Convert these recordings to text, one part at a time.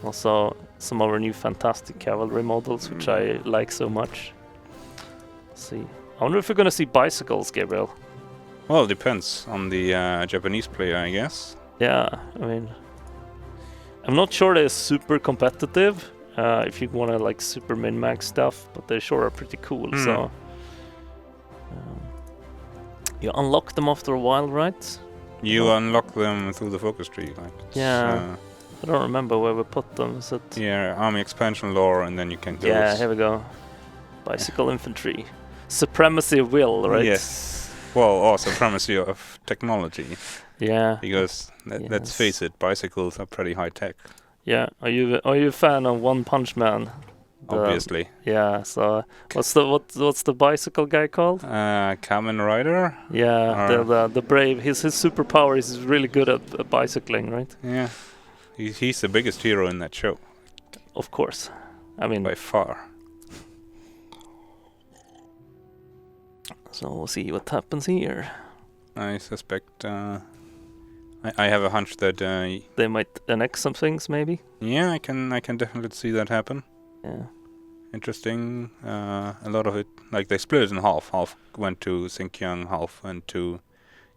Also, some of our new fantastic cavalry models, which I like so much. Let's see. I wonder if we're gonna see bicycles, Gabriel. Well, it depends on the Japanese player, I guess. Yeah, I mean, I'm not sure they're super competitive. If you want to like super min-max stuff, but they sure are pretty cool. So you unlock them after a while, right? You unlock them through the focus tree, like. Yeah. I don't remember where we put them. Is it? Yeah, army expansion lore, and then you can go. Yeah, here we go. Bicycle infantry, supremacy of will, right? Yes. Well, also supremacy of technology. Yeah. Because let's face it, bicycles are pretty high tech. Yeah. Are you a fan of One Punch Man? Obviously. Yeah. So what's the bicycle guy called? Kamen Rider. Yeah. The brave. His superpower is really good at bicycling, right? Yeah. He's the biggest hero in that show. Of course. I mean, by far. So we'll see what happens here. I suspect. I have a hunch that they might annex some things, maybe. Yeah, I can definitely see that happen. Yeah. Interesting. A lot of it, like they split it in half. Half went to Xinjiang, half went to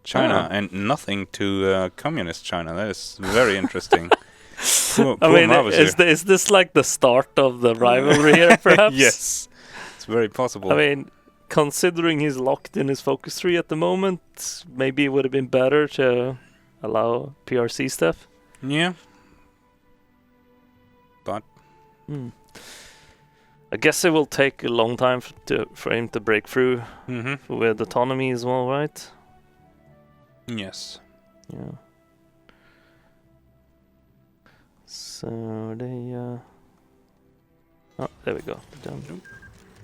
China, and nothing to communist China. That is very interesting. I mean, is this like the start of the rivalry here, perhaps? Yes, it's very possible. I mean, considering he's locked in his focus tree at the moment, maybe it would have been better to allow PRC stuff. Yeah. But I guess it will take a long time for him to break through with autonomy as well, right? Yes. Yeah. So they oh, there we go. Done.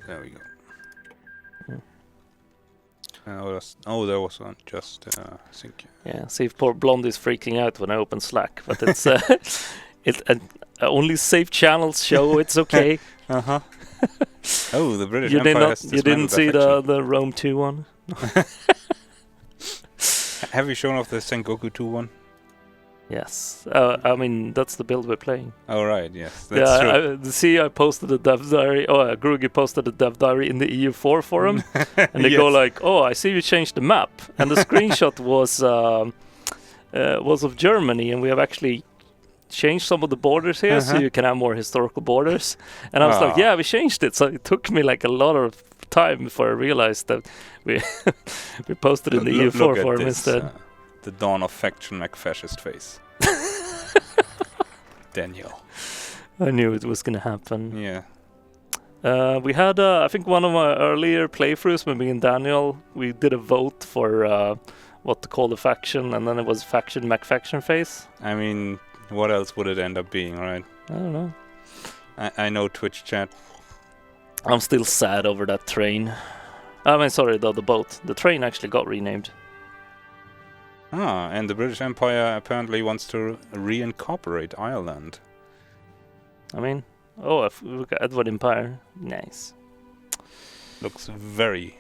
There we go. There was one just sync. Yeah, see if poor Blonde is freaking out when I open Slack, but it's only safe channels show it's okay. Oh, the British Empire has you didn't see the Rome 2 one? Have you shown off the Sengoku 2 one? Yes. I mean, that's the build we're playing. Oh, right, yes. That's true. I posted a dev diary. Oh, Grugi posted a dev diary in the EU4 forum. And they go like, oh, I see you changed the map. And the screenshot was of Germany. And we have actually changed some of the borders here so you can have more historical borders. And I was like, yeah, we changed it. So it took me like a lot of time before I realized that we posted in the EU4 forum instead. The dawn of faction McFascist face. Daniel. I knew it was going to happen. Yeah. We had, I think one of my earlier playthroughs, when me and Daniel, we did a vote for what to call the faction, and then it was faction McFaction face. I mean, what else would it end up being, right? I don't know. I know Twitch chat. I'm still sad over that train. I mean, sorry, the boat. The train actually got renamed. And the British Empire apparently wants to reincorporate Ireland. I mean, if we look at Edward Empire, nice. Looks very.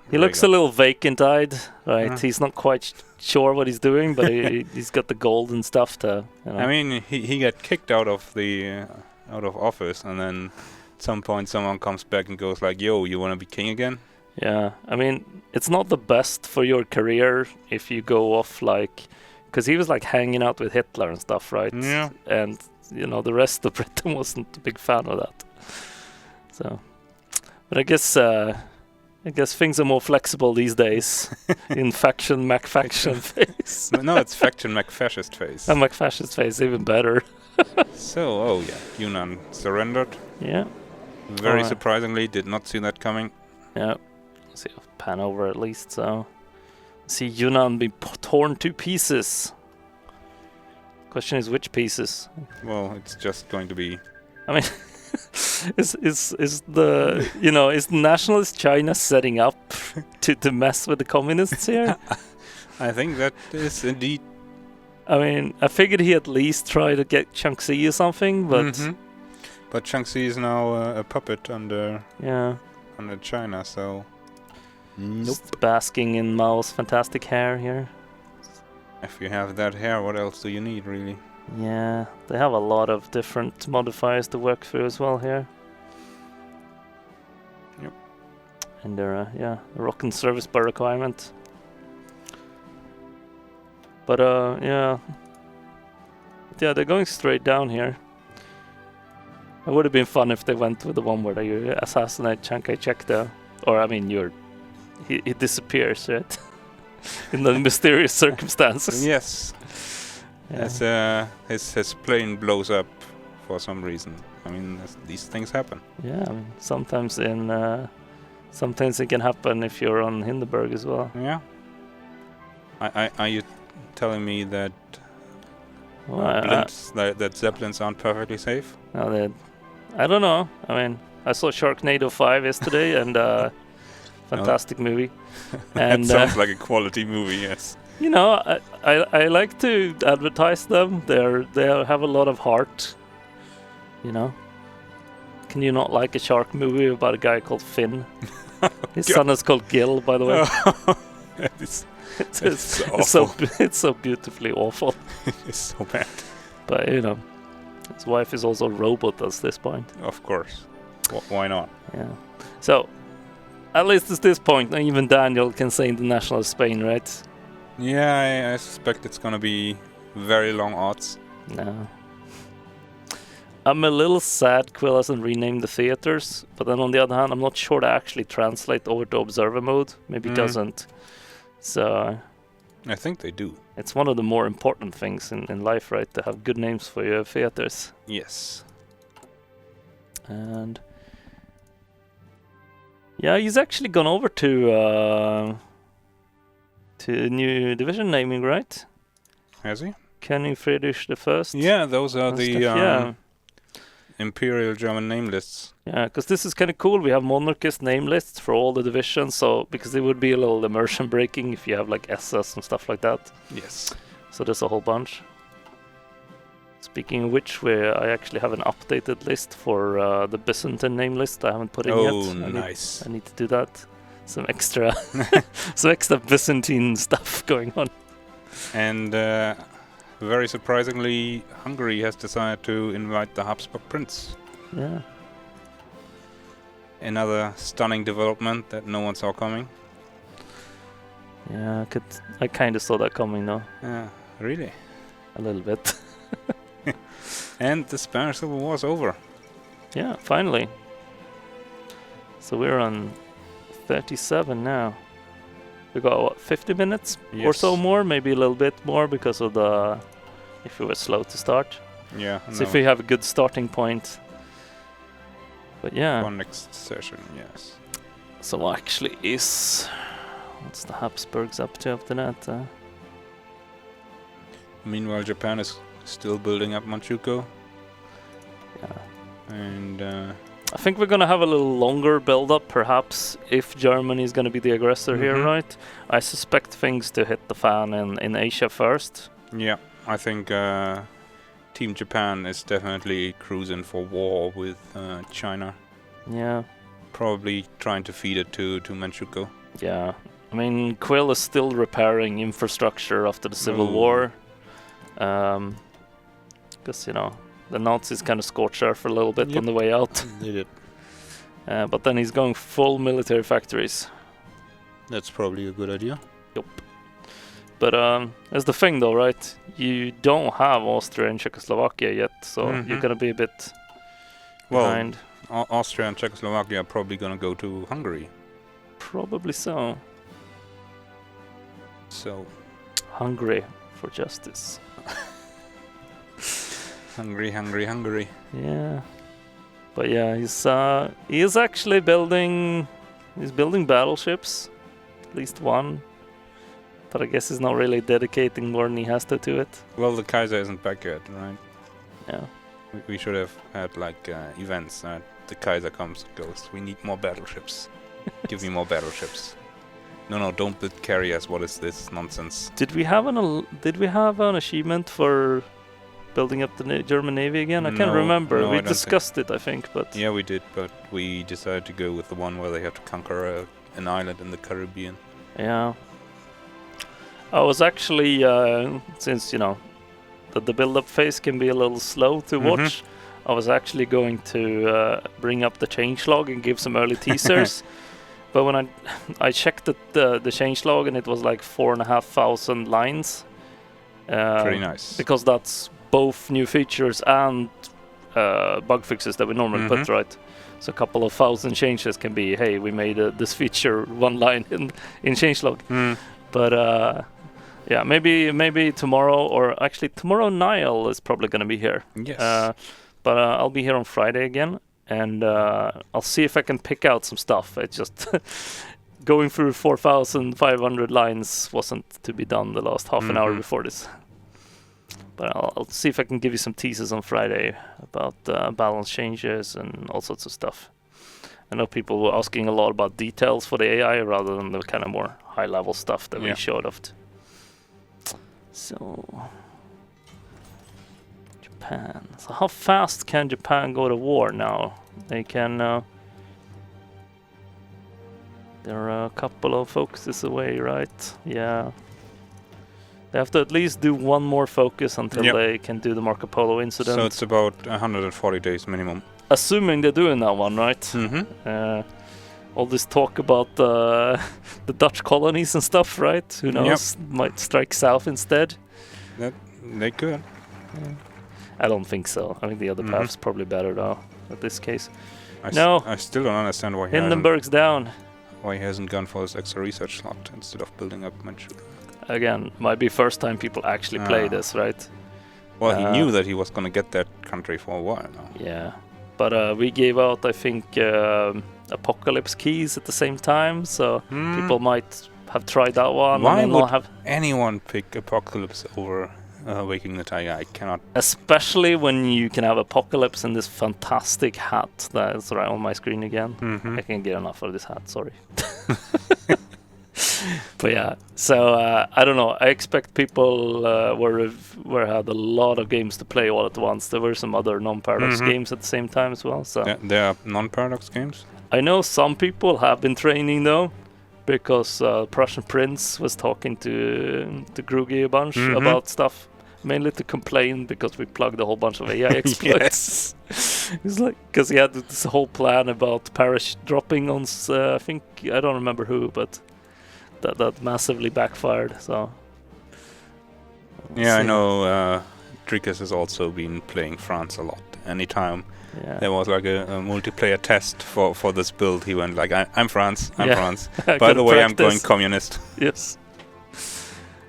He looks a little vacant-eyed, right? He's not quite sure what he's doing, but he's got the gold and stuff to. You know. I mean, he got kicked out of office, and then at some point someone comes back and goes like, "Yo, you want to be king again?" Yeah, I mean, it's not the best for your career if you go off like, because he was like hanging out with Hitler and stuff, right? Yeah. And you know, the rest of Britain wasn't a big fan of that. So, but I guess things are more flexible these days in faction McFaction phase. No, it's faction McFascist phase. And McFascist phase even better. So, Yunnan surrendered. Yeah. Very surprisingly, did not see that coming. Yeah. See, I'll pan over at least, so see Yunnan be torn to pieces. Question is which pieces? Well, it's just going to be. I mean, is nationalist China setting up to mess with the communists here? I think that is indeed. I mean, I figured he at least tried to get Shaanxi or something, but but Shaanxi is now a puppet under China, so. Nope. Just basking in Mao's fantastic hair here. If you have that hair, what else do you need, really? Yeah, they have a lot of different modifiers to work through as well here. Yep. And they're, rocking service by requirement. But, yeah, they're going straight down here. It would have been fun if they went with the one where you assassinate Chiang Kai-shek, though. Or, I mean, he disappears, right? In the mysterious circumstances. Yes. Yeah. As his plane blows up for some reason. I mean, these things happen. Yeah, I mean, sometimes it can happen if you're on Hindenburg as well. Yeah. Are you telling me that that Zeppelins aren't perfectly safe? No, I don't know. I mean, I saw Sharknado 5 yesterday, and fantastic movie. And that sounds like a quality movie. Yes. You know, I like to advertise them. They have a lot of heart. You know, can you not like a shark movie about a guy called Finn? His son is called Gil, by the way. It's so beautifully awful. It's so bad. But you know, his wife is also a robot at this point. Of course. Why not? Yeah. So, at least at this point, even Daniel can say international of Spain, right? Yeah, I suspect it's gonna be very long odds. No. I'm a little sad Quill hasn't renamed the theaters, but then on the other hand, I'm not sure they actually translate over to observer mode. Maybe it doesn't. So I think they do. It's one of the more important things in life, right? To have good names for your theaters. Yes. And yeah, he's actually gone over to new division naming, right? Has he? Kenny Friedrich the First. Yeah, those are the yeah. Imperial German name lists. Yeah, because this is kind of cool. We have monarchist name lists for all the divisions, so because it would be a little immersion breaking if you have like SS and stuff like that. Yes. So there's a whole bunch. Speaking of which, I actually have an updated list for the Byzantine name list. I haven't put in yet. Oh, nice. I need to do that. Some extra Byzantine stuff going on. And very surprisingly, Hungary has decided to invite the Habsburg Prince. Yeah. Another stunning development that no one saw coming. Yeah, I kind of saw that coming, though. Yeah, really? A little bit. And the Spanish Civil War is over. Yeah, finally. So we're on 37 now. We got, what, 50 minutes or so more? Maybe a little bit more because of if we were slow to start. Yeah. So if we have a good starting point. But yeah. For next session, yes. So actually what's the Habsburgs up to after that? Meanwhile, Japan is still building up Manchukuo. Yeah. And I think we're gonna have a little longer build-up, perhaps, if Germany is gonna be the aggressor here, right? I suspect things to hit the fan in Asia first. Yeah, I think Team Japan is definitely cruising for war with China. Yeah. Probably trying to feed it to Manchukuo. Yeah. I mean, Quill is still repairing infrastructure after the Civil War. Because, you know, the Nazis kind of scorched earth for a little bit on the way out. They did. But then he's going full military factories. That's probably a good idea. Yep. But that's the thing, though, right? You don't have Austria and Czechoslovakia yet, so you're going to be a bit behind. Well, Austria and Czechoslovakia are probably going to go to Hungary. Probably so. So. Hungry for justice. Hungry. Yeah. But yeah, he is actually building battleships. At least one. But I guess he's not really dedicating more than he has to it. Well, the Kaiser isn't back yet, right? Yeah. We should have had like events. The Kaiser comes and goes. We need more battleships. Give me more battleships. No, don't build carriers. What is this nonsense? Did we have an achievement for building up the German Navy again? I can't remember. We discussed it, I think, but yeah, we did. But we decided to go with the one where they have to conquer an island in the Caribbean. Yeah. I was actually, since, you know, that the build-up phase can be a little slow to watch. I was actually going to bring up the changelog and give some early teasers, but when I checked the changelog and it was like 4,500 lines. Pretty nice. Because that's both new features and bug fixes that we normally put, right? So a couple of thousand changes can be, hey, we made this feature one line in changelog. But yeah, maybe tomorrow, or actually tomorrow Niall is probably going to be here. Yes. But I'll be here on Friday again, and I'll see if I can pick out some stuff. It's just going through 4,500 lines wasn't to be done the last half an hour before this. But I'll see if I can give you some teasers on Friday about balance changes and all sorts of stuff. I know people were asking a lot about details for the AI rather than the kind of more high-level stuff that we showed off. So, Japan. So how fast can Japan go to war now? They can... there are a couple of focuses away, right? Yeah. They have to at least do one more focus until they can do the Marco Polo incident. So it's about 140 days minimum. Assuming they're doing that one, right? All this talk about the Dutch colonies and stuff, right? Who knows? Might strike south instead. They could. I don't think so. I think the other path's probably better, though, in this case. I still don't understand why Hindenburg's down. Why he hasn't gone for this extra research slot instead of building up Manchuria. Again, might be first time people actually play this, right? Well, he knew that he was going to get that country for a while now. Yeah, but we gave out, I think, Apocalypse keys at the same time, so people might have tried that one. Why would anyone pick Apocalypse over Waking the Tiger? I cannot. Especially when you can have Apocalypse in this fantastic hat that's right on my screen again. I can't get enough of this hat, sorry. But yeah, so I don't know. I expect people had a lot of games to play all at once. There were some other non-Paradox games at the same time as well. So there are non-Paradox games? I know some people have been training though, because Prussian Prince was talking to Grugi a bunch about stuff, mainly to complain because we plugged a whole bunch of AI exploits. It's like, because he had this whole plan about parachute dropping on, I think, I don't remember who, but that massively backfired. So I know Dricus has also been playing France a lot. Anytime there was like a multiplayer test for this build, he went like, I'm France, I'm France. By the way, I'm going communist. Yes.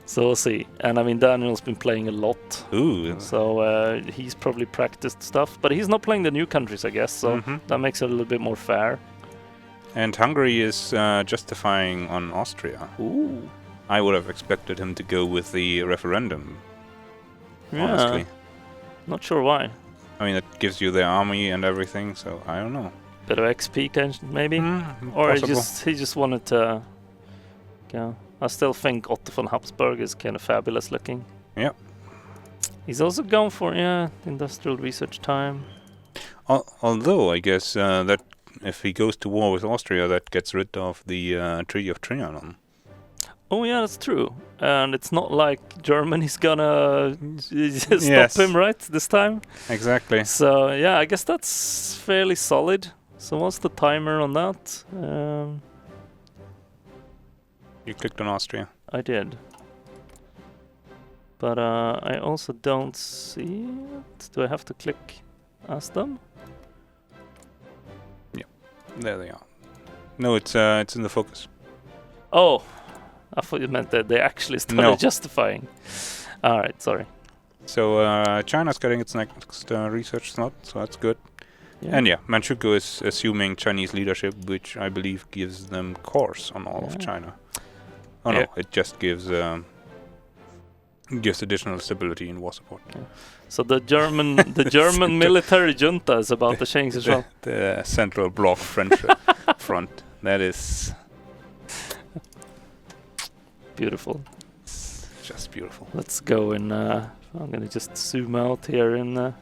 So we'll see. And I mean, Daniel's been playing a lot. Ooh. So he's probably practiced stuff, but he's not playing the new countries, I guess. So that makes it a little bit more fair. And Hungary is justifying on Austria. Ooh. I would have expected him to go with the referendum. Honestly. Not sure why. I mean, it gives you the army and everything, so I don't know. Bit of XP, maybe? Or he just wanted to... Yeah. I still think Otto von Habsburg is kind of fabulous looking. Yeah. He's also gone for, industrial research time. Although, I guess that if he goes to war with Austria, that gets rid of the Treaty of Trianon. Oh yeah, that's true. And it's not like Germany's gonna stop him, right, this time? Exactly. So yeah, I guess that's fairly solid. So what's the timer on that? You clicked on Austria. I did. But I also don't see it. Do I have to click as them? There they are. No, it's in the focus. Oh, I thought you meant that they actually started justifying. All right, sorry. So China's getting its next research slot, so that's good. Yeah. And Manchukuo is assuming Chinese leadership, which I believe gives them cores on all of China. Oh no, it just gives additional stability in war support. Yeah. So the German military junta is about to change as well. The Central Bloc French front. That is beautiful. It's just beautiful. Let's go in. I'm gonna just zoom out here in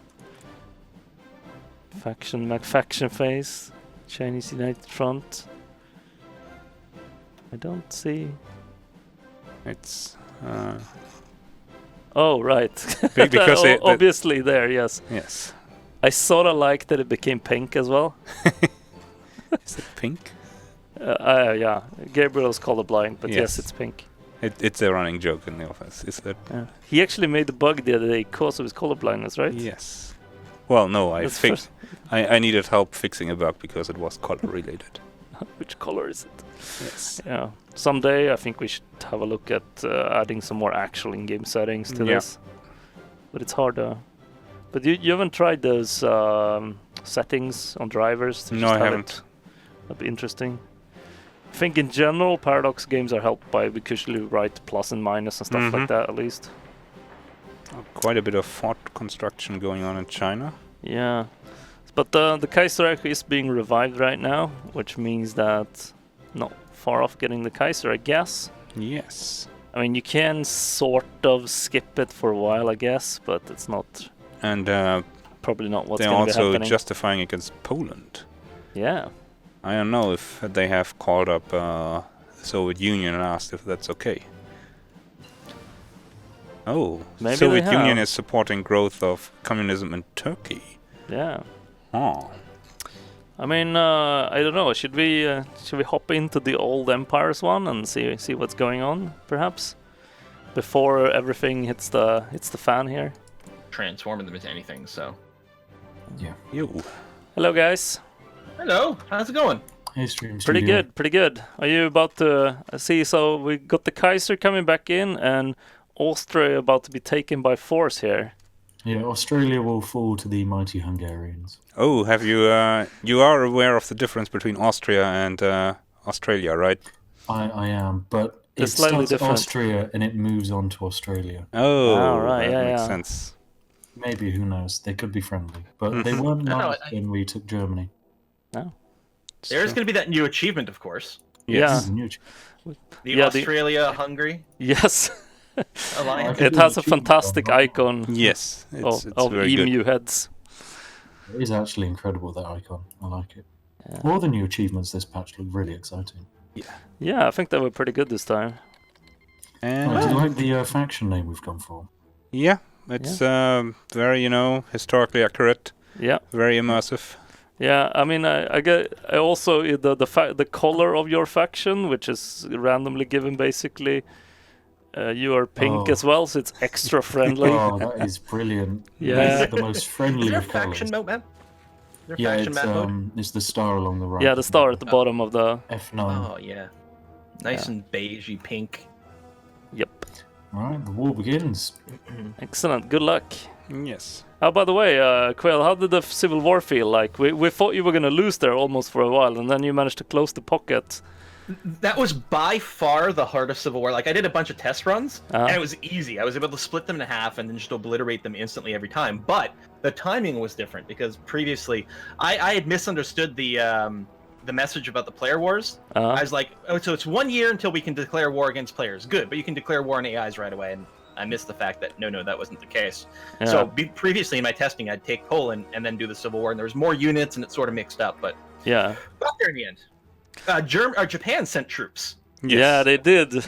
faction phase. Chinese United Front. I don't see. It's Oh, right. Because obviously there, yes. Yes. I sort of like that it became pink as well. Is it pink? Yeah, Gabriel's colorblind, but yes, Yes. it's pink. It's a running joke in the office, is that? Yeah. He actually made the bug the other day because of his colorblindness, right? Yes. Well, no, I That's fixed. I needed help fixing a bug because it was color related. Which color is it? Yes. Yeah. Someday I think we should have a look at adding some more actual in-game settings to this. But it's hard to... But you haven't tried those settings on drivers? To No, just I have haven't. it? That'd be interesting. I think in general Paradox games are helped by we usually write plus and minus and stuff like that at least. Quite a bit of fort construction going on in China. Yeah. But the Kaiser is being revived right now, which means that not far off getting the Kaiser, I guess. Yes. I mean, you can sort of skip it for a while, I guess, but it's not... And probably not what's they're going to be also happening. justifying against Poland. Yeah. I don't know if they have called up the Soviet Union and asked if that's okay. Oh, Maybe Soviet they Union have. is supporting growth of communism in Turkey. Yeah. Oh. I mean, I don't know. Should we hop into the old empires one and see what's going on, perhaps, before everything hits the fan here? Transforming them into anything. So. Yeah. Yo. Hello, guys. Hello. How's it going? Hey, Stream Pretty Studio. good. Pretty good. Are you about to see? So we got the Kaiser coming back in, and Austria about to be taken by force here. Yeah, Australia will fall to the mighty Hungarians. Oh, have you? You are aware of the difference between Austria and Australia, right? I am, but They're it slightly starts different. Austria and it moves on to Australia. Oh, right, that yeah, makes yeah. sense. Maybe, who knows? They could be friendly. But they weren't nice when we took Germany. No. There's going to be that new achievement, of course. Yeah. The Australia-Hungary Yes. alliance. It has a fantastic icon Yes, it's of very good. emu heads. It is actually incredible, that icon. I like it. All the new achievements this patch look really exciting. Yeah, I think they were pretty good this time. And Do you like the faction name we've gone for? yeah, it's very, historically accurate. Yeah. Very immersive. Yeah, I mean, I also the color of your faction, which is randomly given, basically. You are pink as well, so it's extra friendly. Oh, that is brilliant. Yeah. That's the most friendly Is there of colours. faction mode, man? Is there Yeah, faction map mode? it's the star along the right. Yeah, the star at the bottom of the... F9. Oh, yeah. Nice and beigey pink. Yep. Alright, the war begins. Excellent. Good luck. Yes. Oh, by the way, Quail, how did the Civil War feel like? We thought you were going to lose there almost for a while, and then you managed to close the pocket. That was by far the hardest Civil War. Like, I did a bunch of test runs, and it was easy. I was able to split them in half and then just obliterate them instantly every time. But the timing was different, because previously, I had misunderstood the message about the player wars. I was like, oh, so it's 1 year until we can declare war against players. Good, but you can declare war on AIs right away. And I missed the fact that, no, that wasn't the case. Yeah. So previously in my testing, I'd take Poland and then do the Civil War, and there was more units, and it sort of mixed up. But Yeah. got there in the end. Japan sent troops. Yes. Yeah, they did.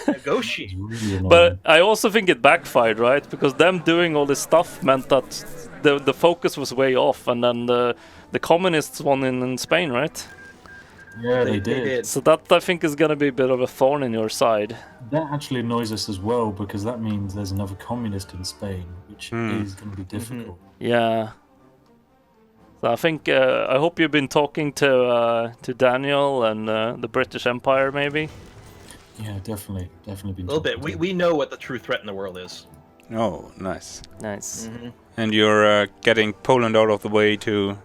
Negotiate. Really annoying. But I also think it backfired, right? Because them doing all this stuff meant that the focus was way off, and then the communists won in Spain, right? Yeah, they did. So that, I think, is going to be a bit of a thorn in your side. That actually annoys us as well, because that means there's another communist in Spain, which is going to be difficult. Yeah. So I think I hope you've been talking to Daniel and the British Empire, maybe. Yeah, definitely been A little bit. We know what the true threat in the world is. Oh, nice. Nice. And you're getting Poland out of the way to,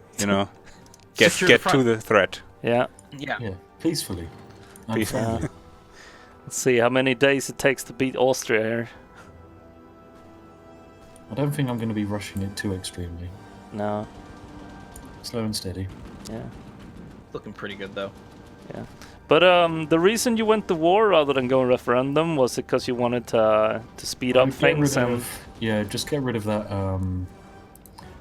get Secure the front. to the threat. Yeah. Yeah. Yeah, peacefully. And Peacefully. friendly. Let's see how many days it takes to beat Austria here. I don't think I'm going to be rushing it too extremely. No. Slow and steady. Yeah. Looking pretty good, though. Yeah. But the reason you went to war rather than go referendum was it because you wanted to speed up Get things rid and of, just get rid of that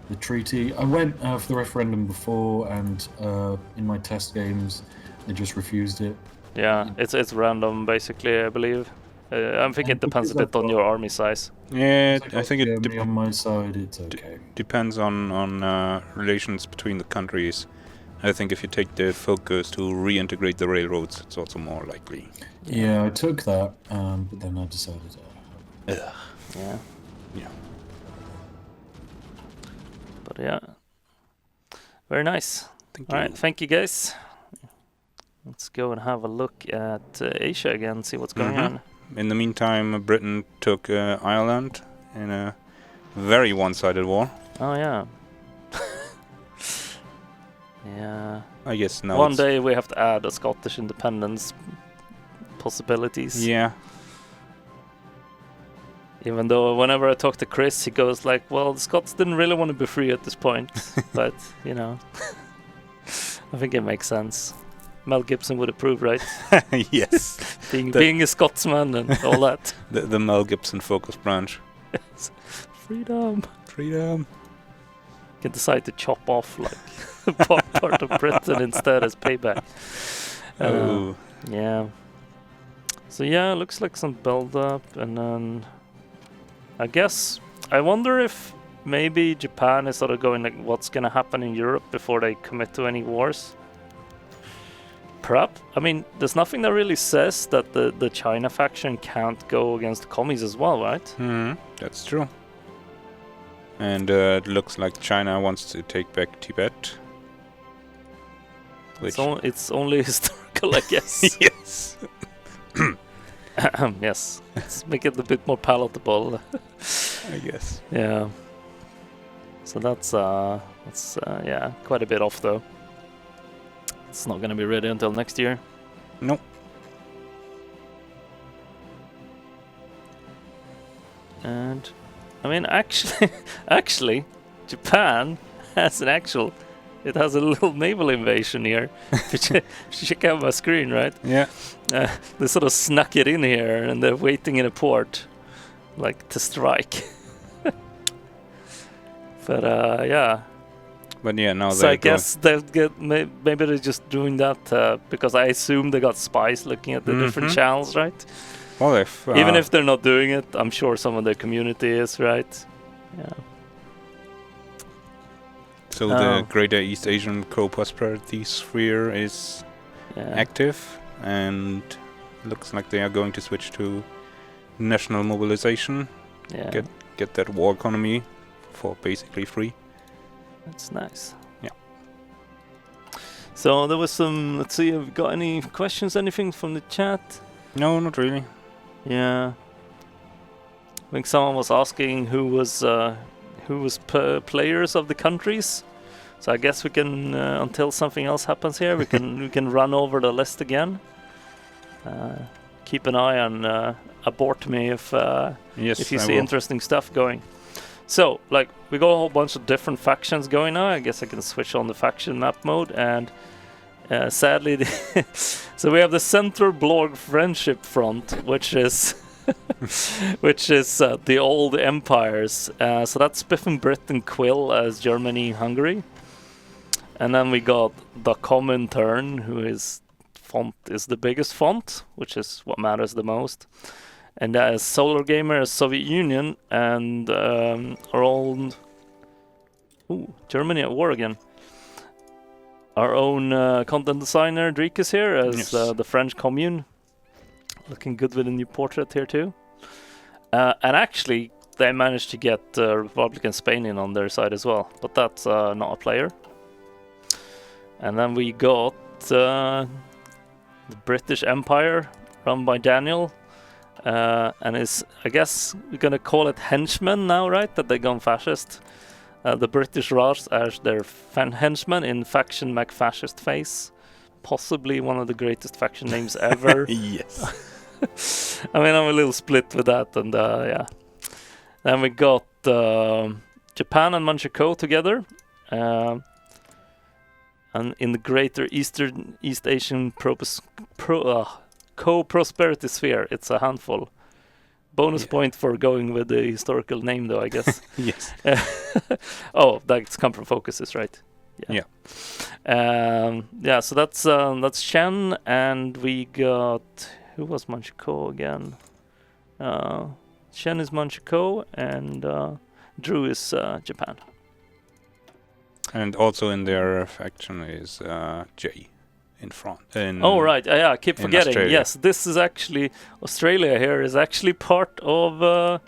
the treaty. I went for the referendum before, and in my test games, they just refused it. yeah, it's random basically, I believe. I think it depends a bit on your army size. Yeah, Because I think it Germany on my side, it's okay. depends on relations between the countries. I think if you take the focus to reintegrate the railroads, it's also more likely. Yeah, I took that, but then I decided. Yeah. Yeah. But yeah. Very nice. Thank All you. right, thank you guys. Let's go and have a look at Asia again, see what's going on. In the meantime, Britain took Ireland in a very one-sided war. Oh yeah. Yeah. I guess now One it's- day we have to add a Scottish independence possibilities. Yeah. Even though whenever I talk to Chris, he goes like, "Well, the Scots didn't really want to be free at this point," but you know, I think it makes sense. Mel Gibson would approve, right? Yes. being a Scotsman and all that. The Mel Gibson focus branch. Freedom. Freedom. Can decide to chop off like part of Britain instead as payback. Oh. Yeah. So yeah, looks like some build up, and then I guess I wonder if maybe Japan is sort of going like, what's gonna happen in Europe before they commit to any wars? Perhaps. I mean, there's nothing that really says that the China faction can't go against the commies as well, right? That's true. And it looks like China wants to take back Tibet. Which It's only historical, I guess. yes. Yes. Let's make it a bit more palatable. I guess. Yeah. So that's yeah, quite a bit off though. It's not gonna be ready until next year. Nope. And I mean, actually, Japan has it has a little naval invasion here. Check out my screen, right? Yeah. They sort of snuck it in here, and they're waiting in a port, like to strike. But yeah. But yeah, now So I they're guess they'll get maybe they're just doing that because I assume they got spies looking at the different Mhm. channels, right? Well, if Even if they're not doing it, I'm sure some of their community is, right? Yeah. so Oh. the Greater East Asian Co-Prosperity Sphere is Yeah. active, and looks like they are going to switch to national mobilization, Yeah. get that war economy for basically free. That's nice. Yeah. So there was some. Let's see. Have we got any questions? Anything from the chat? No, not really. Yeah. I think someone was asking who was players of the countries. So I guess we can until something else happens here, we can run over the list again. Keep an eye on abort me if Yes, you I see will. interesting stuff going. So, like, we got a whole bunch of different factions going now. I guess I can switch on the faction map mode, and sadly, so we have the Central Blog Friendship Front, which is the old empires. So that's Spiff and Brit and Quill as Germany and Hungary, and then we got the Comintern, who is font is the biggest font, which is what matters the most. And that is Solar Gamer as Soviet Union, and our own Germany at war again. Our own content designer Dreek is here as Yes. the French Commune, looking good with a new portrait here too. And actually, they managed to get Republican Spain in on their side as well, but that's not a player. And then we got the British Empire, run by Daniel. And I guess we're gonna call it henchmen now, right? That they've gone fascist. The British Raj as their henchmen in faction McFascist face. Possibly one of the greatest faction names ever. Yes. I mean, I'm a little split with that, and yeah. Then we got Japan and Manchukuo together. And in the Greater East Asian Co-Prosperity Sphere, it's a handful. Bonus point for going with the historical name, though, I guess. Yes. Oh, that's come from focuses, right? Yeah. Yeah. So that's Shen, and we got who was Manchukuo again? Shen is Manchukuo, and Drew is Japan. And also in their faction is Jay in front. Oh right, yeah, I keep forgetting. Australia. Yes, this is actually Australia. Here is actually part of.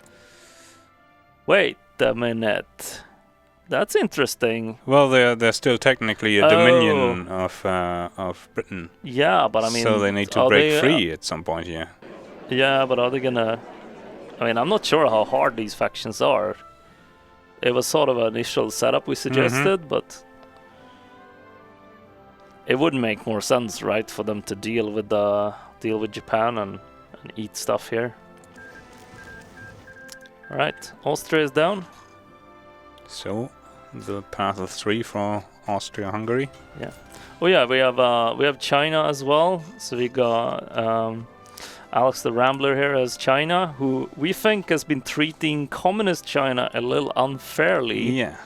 Wait a minute. That's interesting. Well, they're still technically a dominion of Britain. Yeah, but I mean, so they need to break free at some point. Yeah. Yeah, but are they gonna? I mean, I'm not sure how hard these factions are. It was sort of an initial setup we suggested, but it would make more sense, right, for them to deal with Japan and eat stuff here. All right, Austria is down. So the path of 3 for Austria-Hungary. Yeah. Oh yeah, we have China as well. So we got Alex the Rambler here as China, who we think has been treating communist China a little unfairly. Yeah.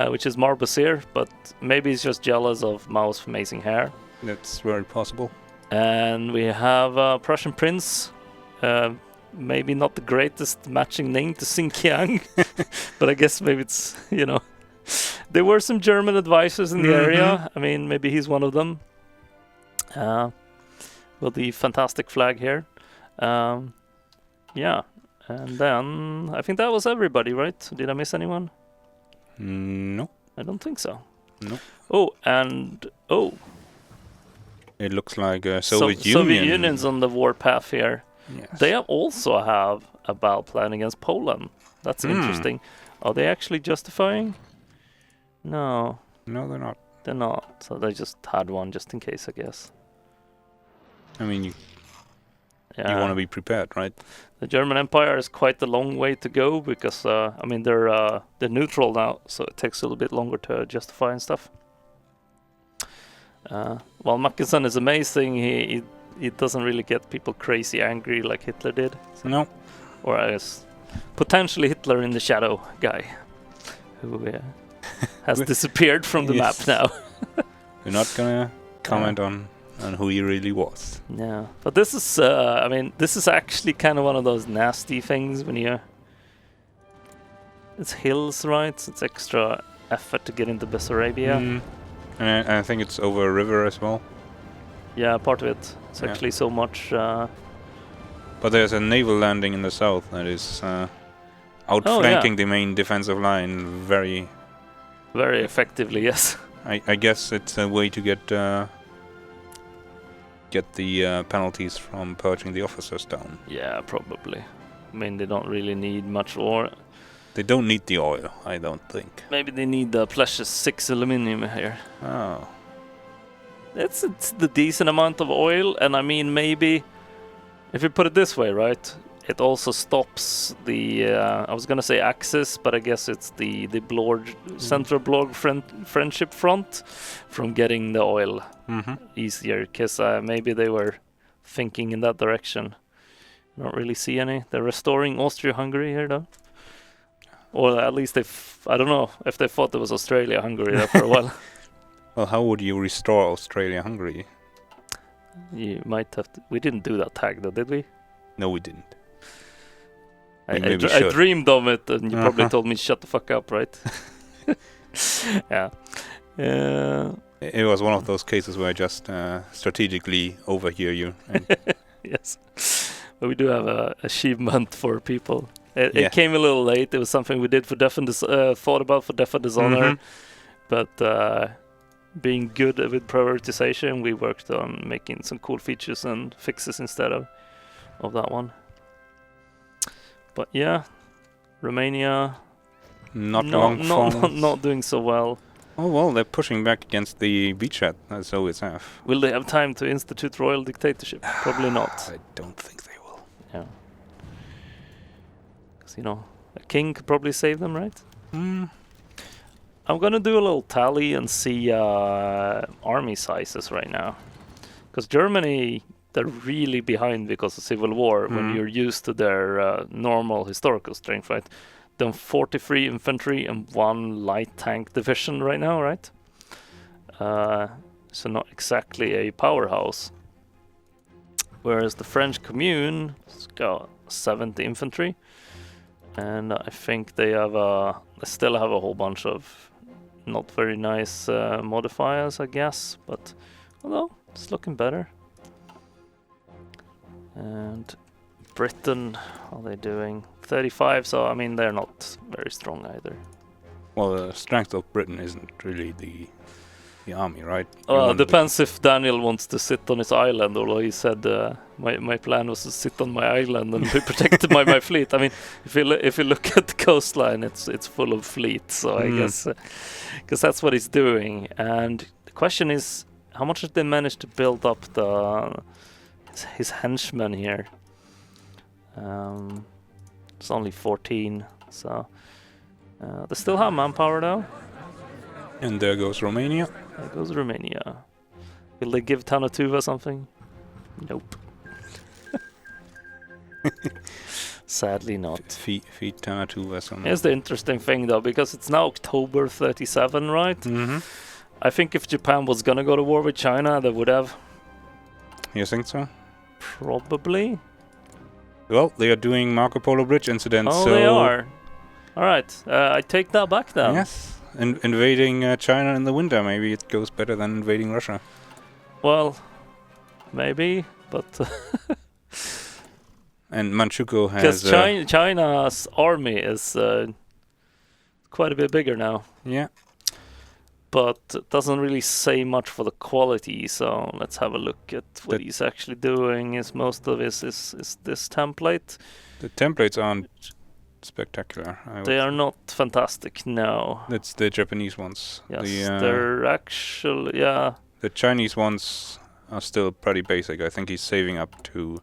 Which is Marbasir, but maybe he's just jealous of Mao's amazing hair. That's very possible. And we have Prussian Prince. Maybe not the greatest matching name to Xinjiang, but I guess maybe it's, there were some German advisors in the area. I mean, maybe he's one of them. With the fantastic flag here. Yeah, and then I think that was everybody, right? Did I miss anyone? No. I don't think so. No. Oh. It looks like Soviet Union. Soviet Union's on the warpath here. Yes. They also have a battle plan against Poland. That's interesting. Are they actually justifying? No. No, they're not. They're not. So they just had one just in case, I guess. I mean, you want to be prepared, right? The German Empire is quite a long way to go because, they're neutral now, so it takes a little bit longer to justify and stuff. While Mackensen is amazing, he doesn't really get people crazy angry like Hitler did. So. No. Or I guess potentially Hitler in the shadow guy who has disappeared from the map now. We're not gonna comment on who he really was. Yeah, but this is this is actually kind of one of those nasty things when it's hills, right? So it's extra effort to get into Bessarabia. And I think it's over a river as well. Yeah, part of it. It's actually so much. But there's a naval landing in the south that is outflanking the main defensive line very effectively. Yes. I guess it's a way to get the penalties from purging the officers down. Yeah, probably. I mean, they don't really need much ore. They don't need the oil, I don't think. Maybe they need the precious 6 aluminium here. Oh. It's the decent amount of oil, and I mean, maybe if you put it this way, right? It also stops the I was gonna say Axis, but I guess it's the Central Blog Friendship Front from getting the oil easier, because maybe they were thinking in that direction. I don't really see any. They're restoring Austria-Hungary here, though. Or at least I don't know if they thought it was Australia-Hungary there for a while. Well, how would you restore Australia-Hungary? You might have to. We didn't do that tag, though, did we? No, we didn't. I dreamed of it, and you probably told me shut the fuck up, right? Yeah. It was one of those cases where I just strategically overhear you. Yes. But we do have an achievement for people. It came a little late. It was something we did for thought about for Death and Dishonor. But being good with prioritization, we worked on making some cool features and fixes instead of that one. But yeah, Romania not doing so well. Oh well, they're pushing back against the beachhead, as always have. Will they have time to institute royal dictatorship? Probably not. I don't think they will. Yeah. Because, a king could probably save them, right? I'm going to do a little tally and see army sizes right now. Because Germany, they're really behind because of civil war when you're used to their normal historical strength, right? Then 43 infantry and 1 light tank division right now, right? So not exactly a powerhouse. Whereas the French commune has got 70 infantry, and I think they still have a whole bunch of not very nice modifiers, I guess, but although it's looking better. And Britain, how are they doing? 35, so I mean they're not very strong either. Well, the strength of Britain isn't really the army, right? It depends if Daniel wants to sit on his island, although he said my plan was to sit on my island and be protected by my fleet. I mean, if you look at the coastline, it's full of fleet, so I guess because that's what he's doing. And the question is, how much did they manage to build up his henchmen here? It's only 14, so they still have manpower though. And there goes Romania. There goes Romania. Will they give Tanatuva something? Nope. Sadly not. Feed Tanatuva some. Here's the interesting thing though, because it's now October 37, right? Mm-hmm. I think if Japan was gonna go to war with China, they would have. You think so? Probably. Well, they are doing Marco Polo Bridge incidents. Oh, so they are. Alright, I take that back then. Yes. Invading China in the winter, maybe it goes better than invading Russia. Well, maybe, but and Manchukuo has... Because China's army is quite a bit bigger now. Yeah. But it doesn't really say much for the quality, so let's have a look at what he's actually doing. Is most of his is this template. The templates aren't spectacular. They are not fantastic, no. That's the Japanese ones. Yes, they're actually, yeah. The Chinese ones are still pretty basic. I think he's saving up to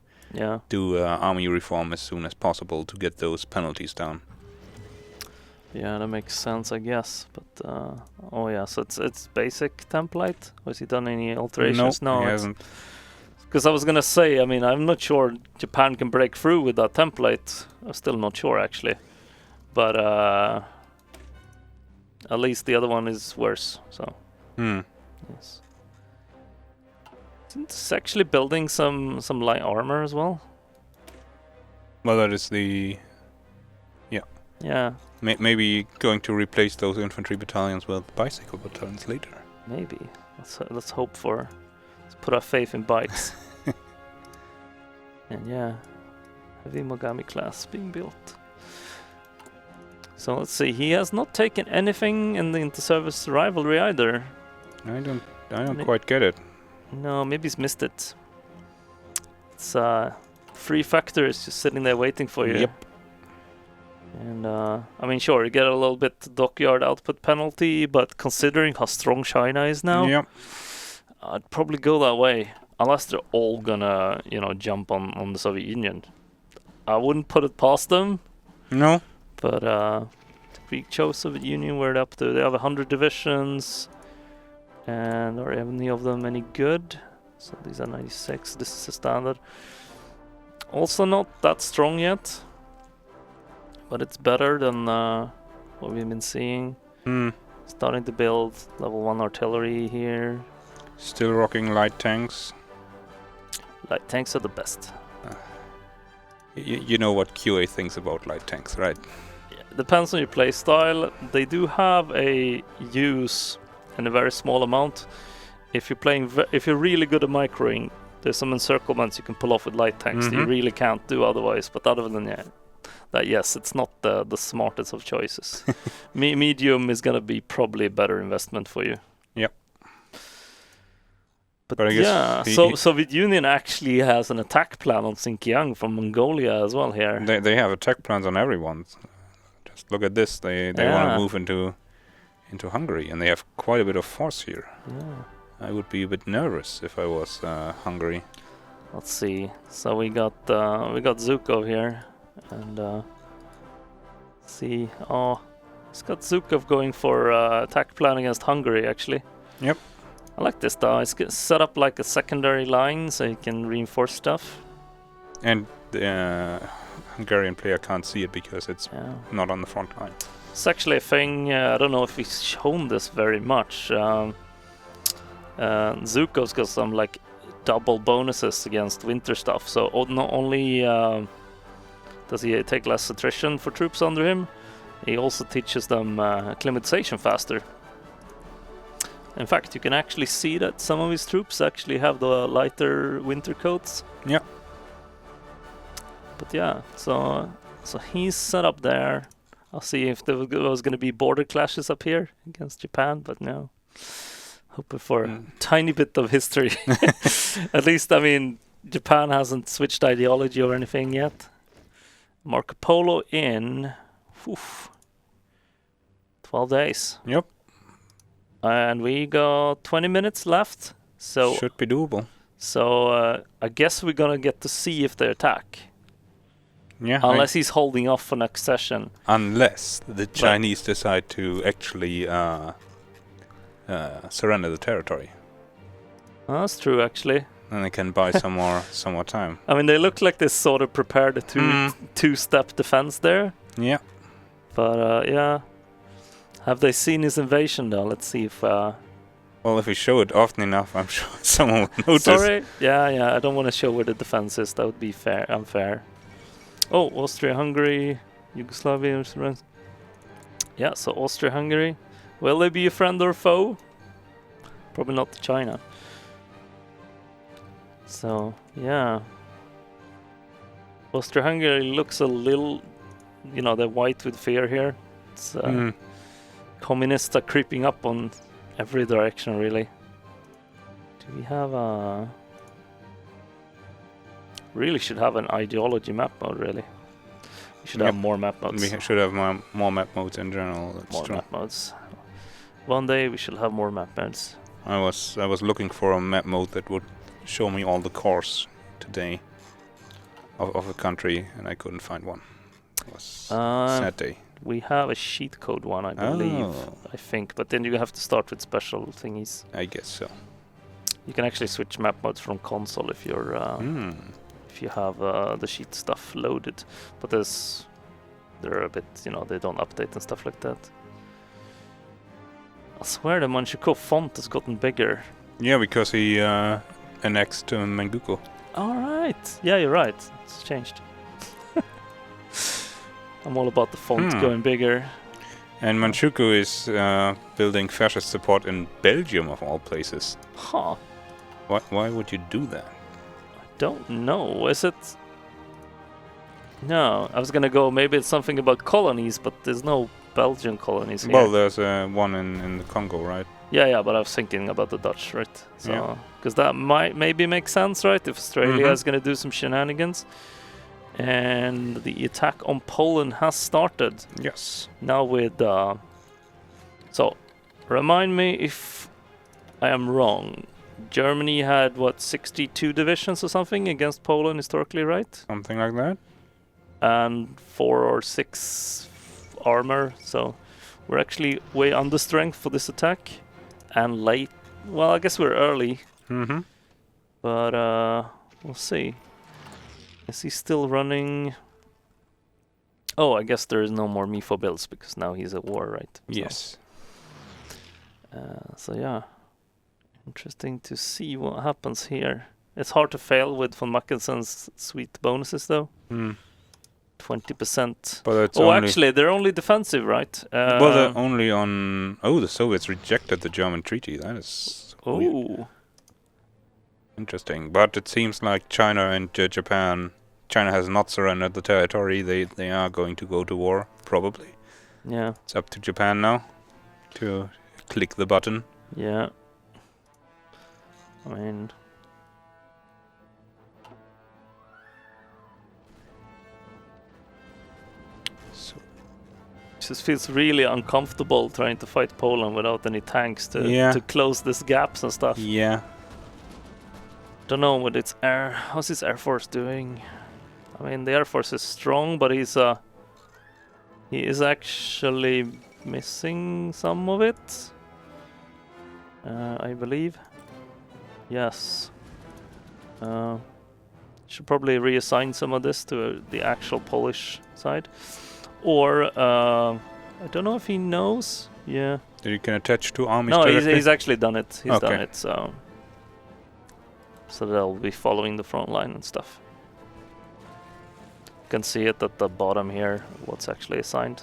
do army reform as soon as possible to get those penalties down. Yeah, that makes sense, I guess. But oh yeah, so it's basic template. Or has he done any alterations? No, he hasn't. Because I was gonna say, I mean, I'm not sure Japan can break through with that template. I'm still not sure actually, but at least the other one is worse. So yes, it's actually building some light armor as well. Well, that is the yeah. Maybe going to replace those infantry battalions with bicycle battalions later. Maybe. Let's hope for. Let's put our faith in bikes. And yeah, heavy Mogami class being built. So let's see. He has not taken anything in the inter-service rivalry either. I don't quite get it. No, maybe he's missed it. It's 3 factors just sitting there waiting for you. Yep. And I mean, sure, you get a little bit dockyard output penalty, but considering how strong China is now, I'd probably go that way. Unless they're all gonna, jump on the Soviet Union. I wouldn't put it past them. No. But we chose Soviet Union, where they're up to. They have 100 divisions. And are any of them any good? So these are 96. This is a standard. Also not that strong yet. But it's better than what we've been seeing. Starting to build level 1 artillery here. Still rocking light tanks. Light tanks are the best. You know what QA thinks about light tanks, right? Yeah, depends on your play style. They do have a use in a very small amount. If you're really good at microing, there's some encirclements you can pull off with light tanks that you really can't do otherwise. But other than that, yes, it's not the smartest of choices. Medium is gonna be probably a better investment for you. Yep. But I guess so Soviet Union actually has an attack plan on Xinjiang from Mongolia as well here. They have attack plans on everyone. Just look at this. They want to move into Hungary, and they have quite a bit of force here. Yeah. I would be a bit nervous if I was Hungary. Let's see. So we got Zhukov here, and see. Oh, he's got Zhukov going for attack plan against Hungary actually. Yep. I like this though. It's set up like a secondary line so you can reinforce stuff. And the Hungarian player can't see it because it's not on the front line. It's actually a thing. I don't know if he's shown this very much. Zhukov's got some like double bonuses against winter stuff. So not only Does he take less attrition for troops under him? He also teaches them acclimatization faster. In fact, you can actually see that some of his troops actually have the lighter winter coats. Yeah. But yeah, so he's set up there. I'll see if there was going to be border clashes up here against Japan, but no. Hoping for a tiny bit of history. At least, I mean, Japan hasn't switched ideology or anything yet. Marco Polo in 12 days. Yep. And we got 20 minutes left. So should be doable. So I guess we're going to get to see if they attack. Yeah. Unless he's holding off for next session. Unless the Chinese decide to actually surrender the territory. Oh, that's true, actually. And they can buy some more time. I mean, they look like they sort of prepared a two-step defense there. Yeah. But yeah, have they seen his invasion though? Let's see if. Well, if we show it often enough, I'm sure someone will notice. Sorry. Yeah. I don't want to show where the defense is. That would be unfair. Oh, Austria-Hungary, Yugoslavia. Yeah, so Austria-Hungary. Will they be a friend or foe? Probably not China. So, yeah. Austria-Hungary looks a little, they're white with fear here. It's, communists are creeping up on every direction, really. Do we have a... Really should have an ideology map mode, really. We should have more map modes. We should have more map modes in general. That's more true. Map modes. One day we should have more map modes. I was looking for a map mode that would show me all the cores today of a country, and I couldn't find one. It was a sad day. We have a cheat code one, I believe. I think, but then you have to start with special thingies. I guess so. You can actually switch map modes from console if you're if you have the sheet stuff loaded, but they're a bit, they don't update and stuff like that. I swear the Manchukuo font has gotten bigger. Yeah, because he annexed Menguko. All right. Yeah, you're right. It's changed. I'm all about the font going bigger. And Manchukuo is building fascist support in Belgium, of all places. Huh. Why would you do that? Don't know. Is it? No, I was gonna go. Maybe it's something about colonies, but there's no Belgian colonies here. Well, there's one in the Congo, right? Yeah, but I was thinking about the Dutch, right? So, because that might maybe make sense, right? If Australia is gonna do some shenanigans, and the attack on Poland has started. Yes. Now with so, remind me if I am wrong. Germany had 62 divisions or something against Poland historically, right? Something like that. And 4 or 6 armor, so we're actually way under strength for this attack. And late, well, I guess we're early. But we'll see. Is he still running? Oh, I guess there is no more Mifo builds because now he's at war, right? Yes. So yeah. Interesting to see what happens here. It's hard to fail with von Mackensen's sweet bonuses, though. 20%. But it's actually, they're only defensive, right? Well, they're only on... Oh, the Soviets rejected the German treaty. That is weird. Interesting. But it seems like China and Japan... China has not surrendered the territory. They are going to go to war, probably. Yeah. It's up to Japan now to click the button. Yeah. I mean... It just feels really uncomfortable trying to fight Poland without any tanks to close these gaps and stuff. Yeah. Don't know what its how's his air force doing. I mean, the air force is strong, but he is actually missing some of it. I believe. Yes. Should probably reassign some of this to the actual Polish side. Or, I don't know if he knows. Yeah. That you can attach two armies No, directly? he's actually done it. He's done it, so they'll be following the front line and stuff. can see it at the bottom here, what's actually assigned.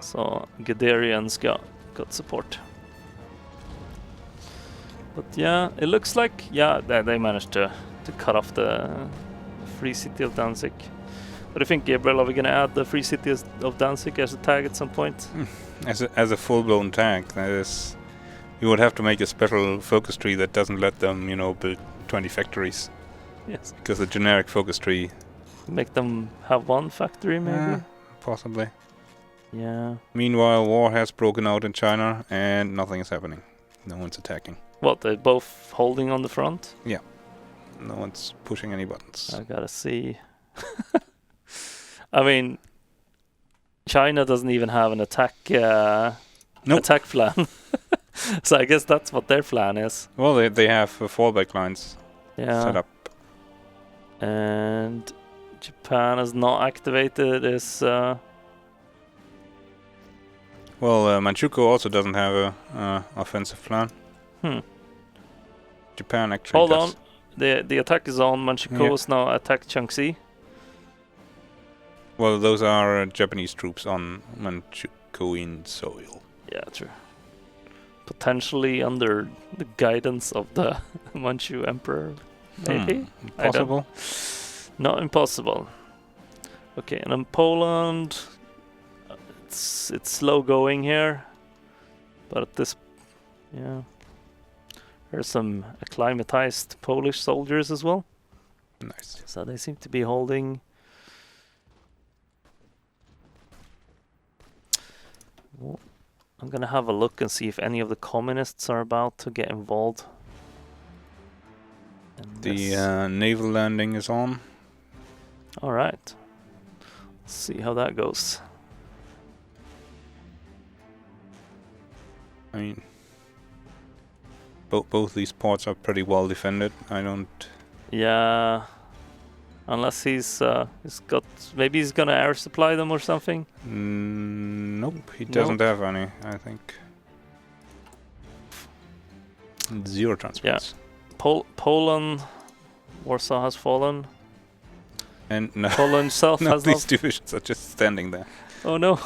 So Guderian's got support. But yeah, it looks like they managed to cut off the Free City of Danzig. What do you think, Gabriel? Are we gonna add the Free City of Danzig as a tag at some point? As a full-blown tag, that is, you would have to make a special focus tree that doesn't let them, build 20 factories. Yes. Because the generic focus tree. Make them have one factory, maybe. Possibly. Yeah. Meanwhile, war has broken out in China, and nothing is happening. No one's attacking. What? They're both holding on the front? Yeah. No one's pushing any buttons. I gotta see. I mean, China doesn't even have an attack plan. So I guess that's what their plan is. Well, they have fallback lines set up. And Japan has not activated its... Well, Manchukuo also doesn't have a offensive plan. Japan actually Hold does. on. The attack is on. Manchukuo is now attacked Shaanxi. Well, those are Japanese troops on Manchukuoan soil. Yeah, true. Potentially under the guidance of the Manchu Emperor, maybe? Possible. Not impossible. Okay, and in Poland, it's slow going here. But at this... Yeah. There's some acclimatized Polish soldiers as well. Nice. So they seem to be holding... Well, I'm gonna have a look and see if any of the communists are about to get involved. And the Naval Landing is on. Alright. Let's see how that goes. I mean, both these ports are pretty well defended. I don't... Yeah. Unless he's got... Maybe he's gonna air supply them or something? Nope, he doesn't have any, I think. 0 transports. Yeah. Poland... Warsaw has fallen. And no, Poland itself has these divisions are just standing there. Oh no.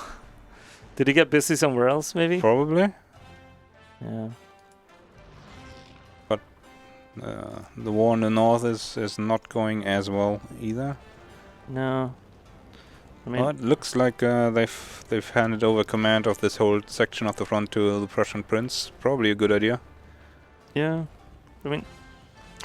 Did he get busy somewhere else, maybe? Probably. Yeah. But the war in the north is not going as well either. No. I mean, well, it looks like they've handed over command of this whole section of the front to the Prussian prince. Probably a good idea. Yeah. I mean,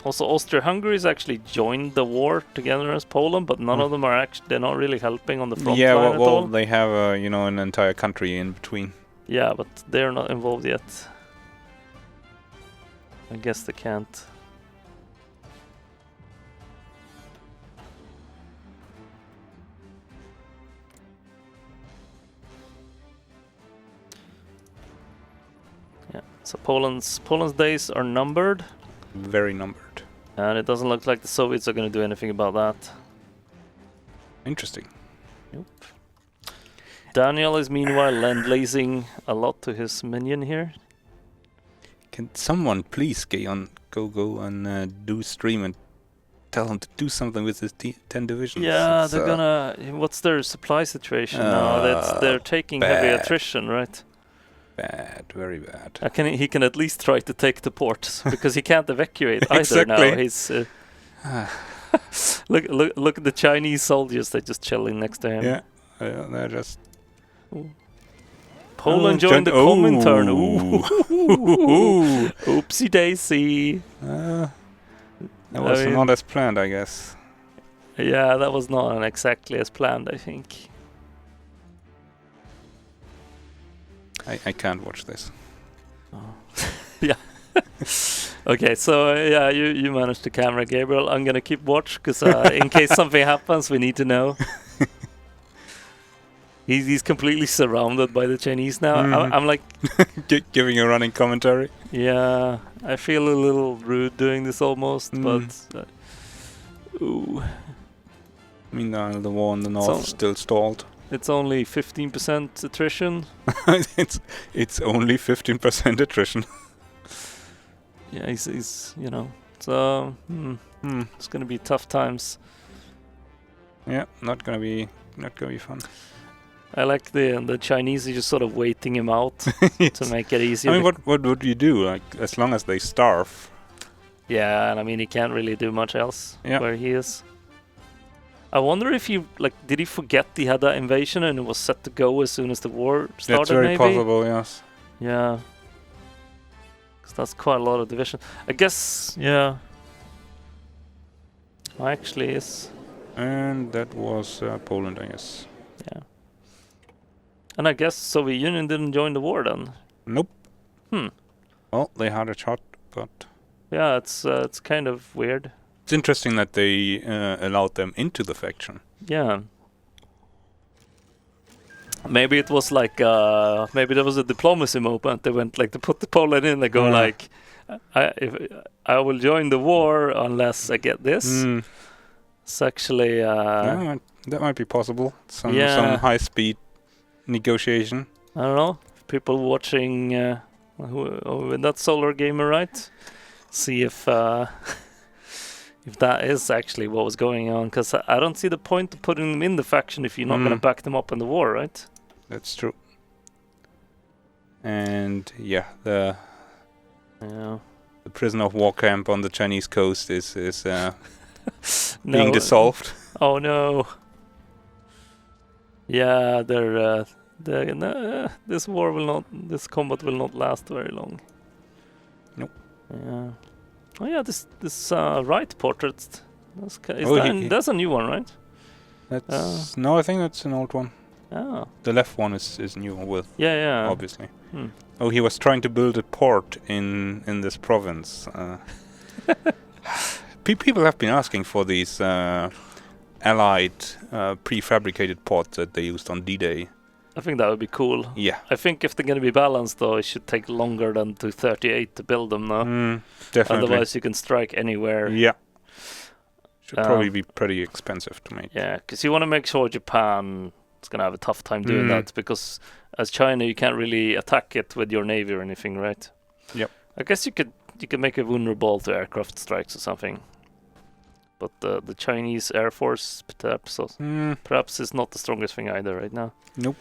also Austria-Hungary's actually joined the war together as Poland, but none of them are they're not really helping on the front line at all. They have an entire country in between. Yeah, but they're not involved yet. I guess they can't. Yeah, so Poland's days are numbered. Very numbered. And it doesn't look like the Soviets are going to do anything about that. Interesting. Nope. Daniel is meanwhile lend-leasing a lot to his minion here. Can someone please go and do stream and tell him to do something with his 10 divisions? Yeah, they're gonna... What's their supply situation now? They're taking heavy attrition, right? Bad, very bad. He can at least try to take the port because he can't evacuate either now. He's look at the Chinese soldiers. They're just chilling next to him. Yeah, they're just. Ooh. Poland joined the Comintern. Oopsie daisy. That was not as planned, I guess. Yeah, that was not exactly as planned, I think. I can't watch this. Oh. Yeah. Okay, so yeah, you managed the camera, Gabriel. I'm gonna keep watch because in case something happens, we need to know. He's completely surrounded by the Chinese now. I'm like giving a running commentary. Yeah, I feel a little rude doing this almost, but ooh. Meanwhile, the war in the north still stalled. It's only 15% attrition. it's only 15% attrition. Yeah, he's so it's gonna be tough times. Yeah, not gonna be fun. I like the Chinese are just sort of waiting him out Yes. to make it easier. I mean, what would you do? Like, as long as they starve. Yeah, and I mean he can't really do much else Yeah. where he is. I wonder if did he forget he had that invasion and it was set to go as soon as the war started? That's very maybe? possible. Yes. Yeah. Because that's quite a lot of division. I guess. Yeah. Actually, is. And that was Poland, I guess. Yeah. And I guess Soviet Union didn't join the war then. Nope. Hmm. Well, they had a shot, but Yeah, it's kind of weird. it's interesting that they allowed them into the faction. Yeah. Maybe it was like maybe there was a diplomacy movement. They went like to put the Poland in. They go like, I will join the war unless I get this. Mm. It's actually Yeah, that might be possible. Some high speed negotiation. I don't know. People watching with that Solar Gamer, right? See if that is actually what was going on. Because I don't see the point of putting them in the faction if you're not going to back them up in the war, right? That's true. And yeah, the prisoner of war camp on the Chinese coast is being dissolved. Oh no. Yeah, this combat will not last very long. Nope. Yeah. Oh yeah, this right portrait. That's a new one, right? That's no, I think that's an old one. Oh. The left one is new with Yeah. obviously. Oh, he was trying to build a port in this province. People have been asking for these Allied prefabricated ports that they used on D-Day. I think that would be cool. Yeah. I think if they're going to be balanced, though, it should take longer than 238 to build them now. Definitely. Otherwise, you can strike anywhere. Yeah. Should probably be pretty expensive to make. Yeah, because you want to make sure Japan is going to have a tough time doing that, because as China, you can't really attack it with your navy or anything, right? Yep. I guess you could make it vulnerable to aircraft strikes or something. But the Chinese Air Force perhaps is not the strongest thing either right now. Nope.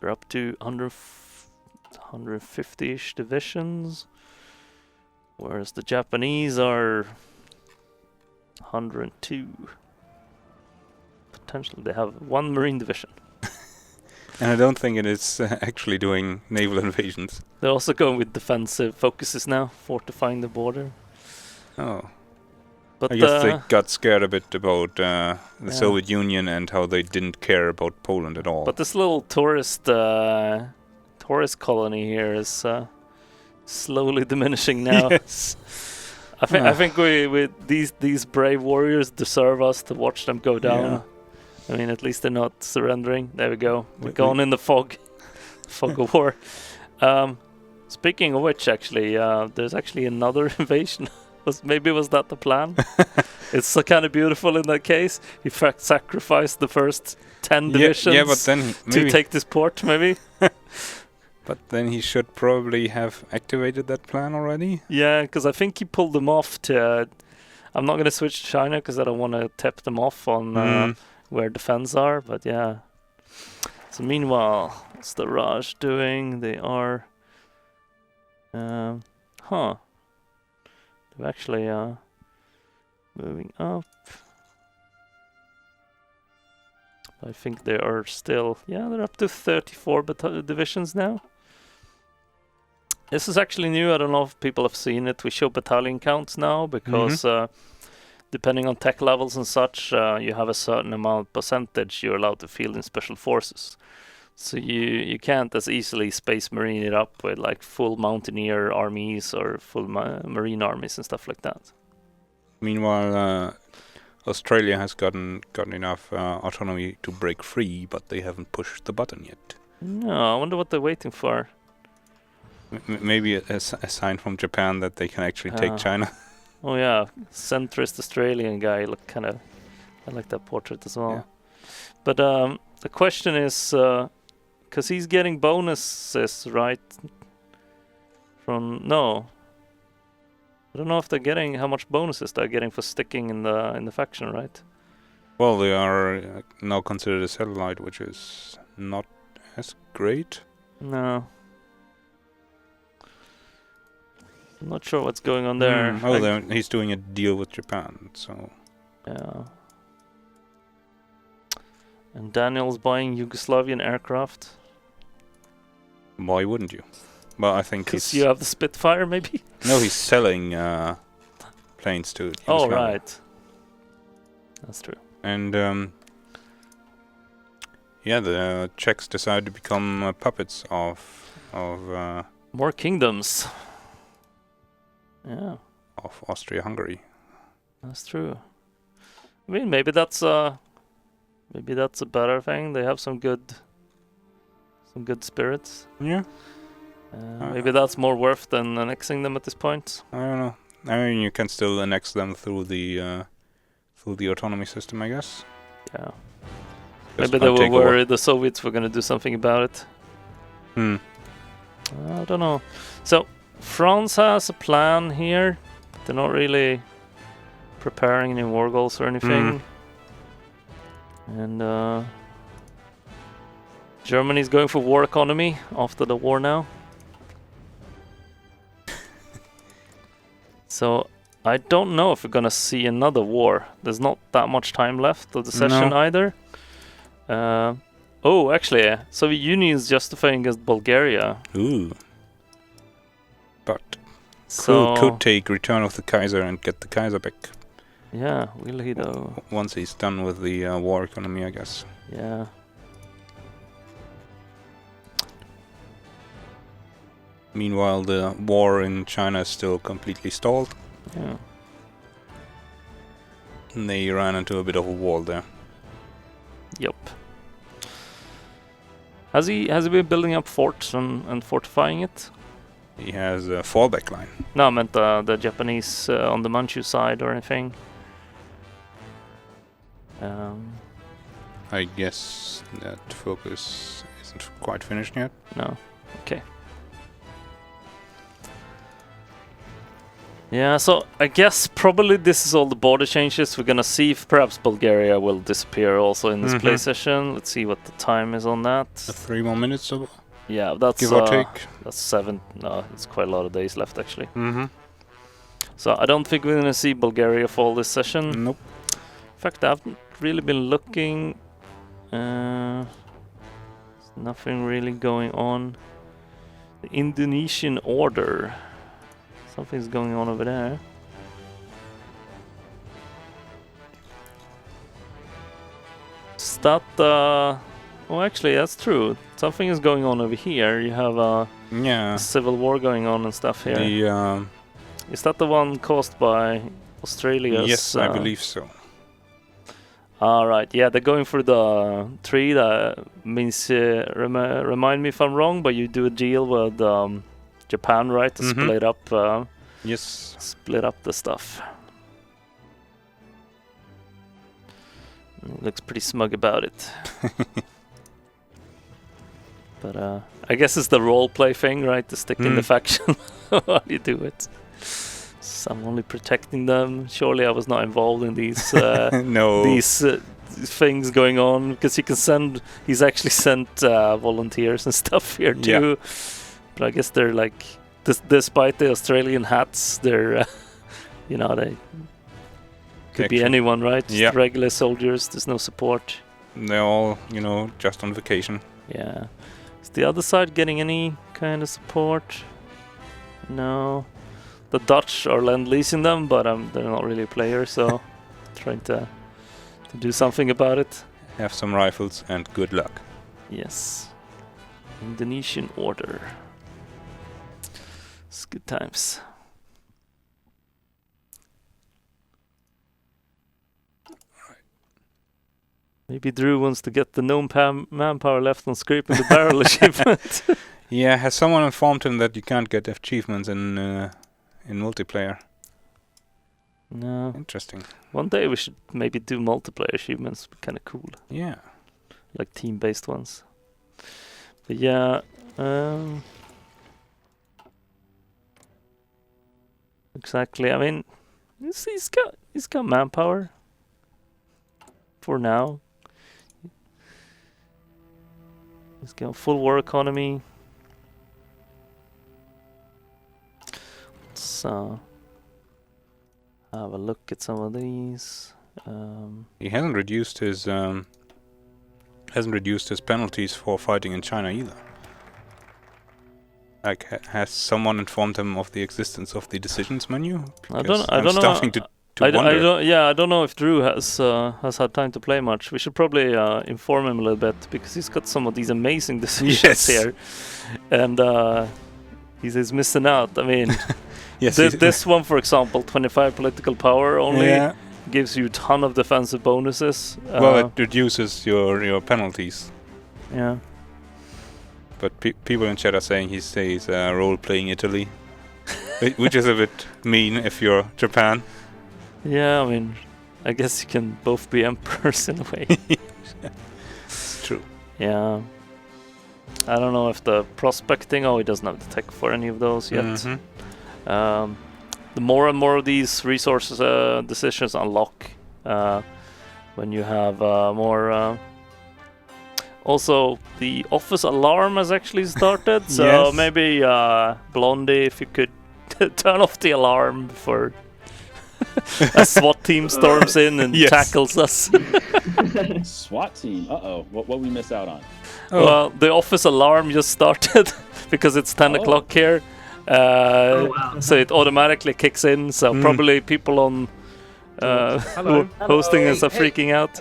They're up to 150-ish divisions, whereas the Japanese are 102. Potentially, they have one Marine division. And I don't think it is actually doing naval invasions. They're also going with defensive focuses now, fortifying the border. Oh. But I guess they got scared a bit about the Soviet Union and how they didn't care about Poland at all. But this little tourist colony here is slowly diminishing now. Yes. I think we these brave warriors deserve us to watch them go down. Yeah. I mean, at least they're not surrendering. There we go. We're gone in the fog of war. Speaking of which, actually, there's actually another invasion. Was that the plan? It's so kind of beautiful in that case. He sacrificed the first 10 divisions but then to take this port, maybe. But then he should probably have activated that plan already. Yeah, because I think he pulled them off to... I'm not going to switch to China because I don't want to tap them off on where defense are, but yeah. So meanwhile, what's the Raj doing? They are... They're actually moving up. I think they are still... Yeah, they're up to 34 divisions now. This is actually new. I don't know if people have seen it. We show battalion counts now because depending on tech levels and such, you have a certain amount percentage you're allowed to field in special forces. So you can't as easily Space Marine it up with like full mountaineer armies or full marine armies and stuff like that. Meanwhile, Australia has gotten enough autonomy to break free, but they haven't pushed the button yet. No, I wonder what they're waiting for. Maybe a sign from Japan that they can actually take China. Oh yeah, centrist Australian guy. I like that portrait as well. Yeah. But the question is, because he's getting bonuses, right? I don't know if they're getting how much bonuses they're getting for sticking in the faction, right? Well, they are now considered a satellite, which is not as great. No. I'm not sure what's going on there. He's doing a deal with Japan, so... Yeah. And Daniel's buying Yugoslavian aircraft. Why wouldn't you? Well, I think because you have the Spitfire, maybe? No, he's selling planes to Yugoslavia. Oh, right. That's true. And yeah, the Czechs decided to become puppets of more kingdoms. Yeah. Of Austria-Hungary. That's true. I mean, maybe that's a better thing. They have some good spirits. Yeah. Maybe that's more worth than annexing them at this point. I don't know. I mean, you can still annex them through the autonomy system, I guess. Yeah. Maybe they were worried the Soviets were going to do something about it. I don't know. So France has a plan here. They're not really preparing any war goals or anything. And Germany's going for war economy after the war now. So I don't know if we're gonna see another war. There's not that much time left of the session either. Oh, actually, Soviet Union is justifying against Bulgaria. Ooh. But could take Return of the Kaiser and get the Kaiser back. Yeah, will he though? Once he's done with the war economy, I guess. Yeah. Meanwhile, the war in China is still completely stalled. Yeah. And they ran into a bit of a wall there. Yep. Has he been building up forts and fortifying it? He has a fallback line. No, I meant the Japanese on the Manchu side or anything. I guess that focus isn't quite finished yet. No. Okay. Yeah, so I guess probably this is all the border changes we're gonna see. If perhaps Bulgaria will disappear also in this play session. Let's see what the time is on that. 3 more minutes or yeah, that's give or take. That's 7. No, it's quite a lot of days left actually. So I don't think we're gonna see Bulgaria fall this session. Nope. In fact, I haven't really been looking. There's nothing really going on. The Indonesian order. Something's going on over there. Is that oh, actually, that's true. Something is going on over here. You have a civil war going on and stuff here. Is that the one caused by Australia's? Yes, I believe so. Alright, yeah, they're going for the tree. That means, remind me if I'm wrong, but you do a deal with Japan, right, to split up. Yes. Split up the stuff. Looks pretty smug about it. But I guess it's the role play thing, right? To stick in the faction while you do it. So I'm only protecting them. Surely I was not involved in these these things going on, because you can send. He's actually sent volunteers and stuff here too. Yeah. But I guess they're like, despite the Australian hats, they're they could be anyone, right? Yeah. Regular soldiers. There's no support. They're all just on vacation. Yeah. Is the other side getting any kind of support? No. The Dutch are lend-leasing them, but they're not really players, so trying to do something about it. Have some rifles and good luck. Yes. Indonesian order. It's good times. Maybe Drew wants to get the known manpower left on scraping the barrel achievement. Yeah, has someone informed him that you can't get achievements in multiplayer? No. Interesting. One day we should maybe do multiplayer achievements. Be kind of cool. Yeah. Like team-based ones. But yeah, exactly. I mean, he's got manpower for now. He's got full war economy. Let's have a look at some of these. He hasn't reduced his penalties for fighting in China either. Like, has someone informed him of the existence of the decisions menu? I Because don't I'm know. starting to wonder. I don't know if Drew has had time to play much. We should probably inform him a little bit because he's got some of these amazing decisions here, and he's missing out. I mean, Yes, this one, for example, 25 political power only Yeah. gives you a ton of defensive bonuses. Well, it reduces your penalties. Yeah. But people in chat are saying he stays role-playing Italy, which is a bit mean if you're Japan. Yeah, I mean, I guess you can both be emperors in a way. It's true. Yeah. I don't know if the prospecting... Oh, he doesn't have the tech for any of those yet. Mhm. The more and more of these resources decisions unlock when you have more... Also, the office alarm has actually started, so Yes. maybe Blondie, if you could turn off the alarm before a SWAT team storms in and Yes. tackles us. SWAT team. Uh-oh. What we miss out on? Oh. Well, the office alarm just started because it's 10 o'clock here. wow. So it automatically kicks in, so probably people on Hello. hosting us are Hey. freaking out.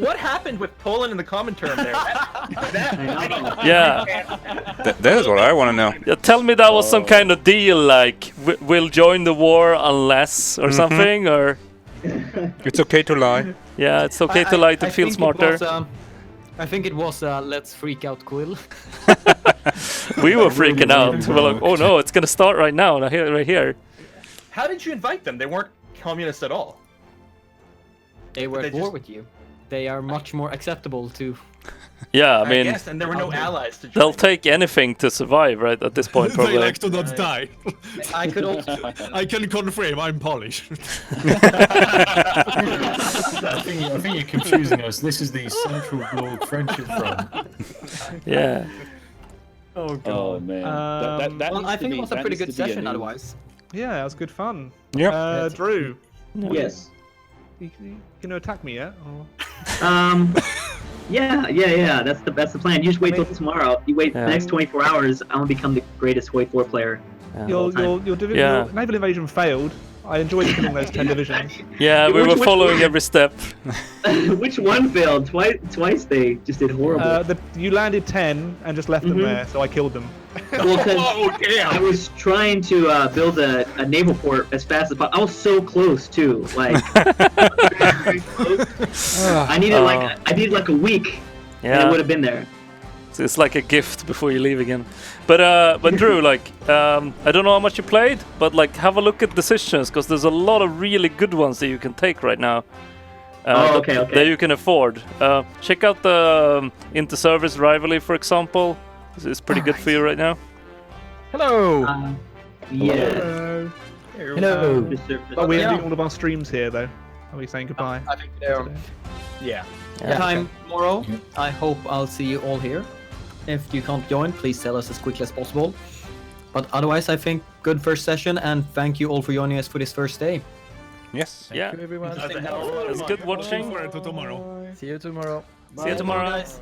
What happened with Poland in the comment term there? Yeah. That is what I want to know. Yeah, tell me that was some kind of deal, like we'll join the war unless or something, or It's okay to lie. yeah, it's okay to lie to feel smarter. I think it was Let's Freak Out Quill. We were freaking out. We're like, oh no, it's gonna start right now, right here. How did you invite them? They weren't communists at all. They were They at war just- with you. They are much more acceptable to... Yeah, I I mean, guess, and there were no allies to join. they'll take anything to survive, right? At this point, They probably. like to not die. I could also... I can confirm I'm Polish. I think you're confusing us. This is the Central Bloc Friendship Front. Yeah. Oh Oh man. That well, needs I to think be- it was a that pretty needs good to be a session new- otherwise. Yeah, it was good fun. Yep. Drew, Yes. you gonna attack me yet? Or? Yeah. That's the plan. You just wait till tomorrow. You wait Yeah. the next 24 hours. I'm gonna become the greatest Wave 4 player. Your Yeah. naval invasion failed. I enjoyed killing those 10 divisions. Yeah, we were Which following one? every step. Which one failed? Twice they just did horrible. You landed 10 and just left them there, so I killed them. Well, 'cause I was trying to build a naval port as fast as possible. I was so close too. Like, very close. I needed like a week, and it Yeah. would have been there. So it's like a gift before you leave again. But Drew, like, I don't know how much you played, but like, have a look at decisions because there's a lot of really good ones that you can take right now. Okay. That you can afford. Check out the inter-service rivalry, for example. It's pretty good for you right now. Hello! Yeah. Hello! Oh, we're Yeah. ending all of our streams here, though. Are we saying goodbye? I think they're Yeah. time tomorrow. I hope I'll see you all here. If you can't join, please tell us as quickly as possible. But otherwise, I think good first session, and thank you all for joining us for this first day. Yes. Yeah, Everyone. it's good watching. Until tomorrow. See you tomorrow. See you tomorrow. guys.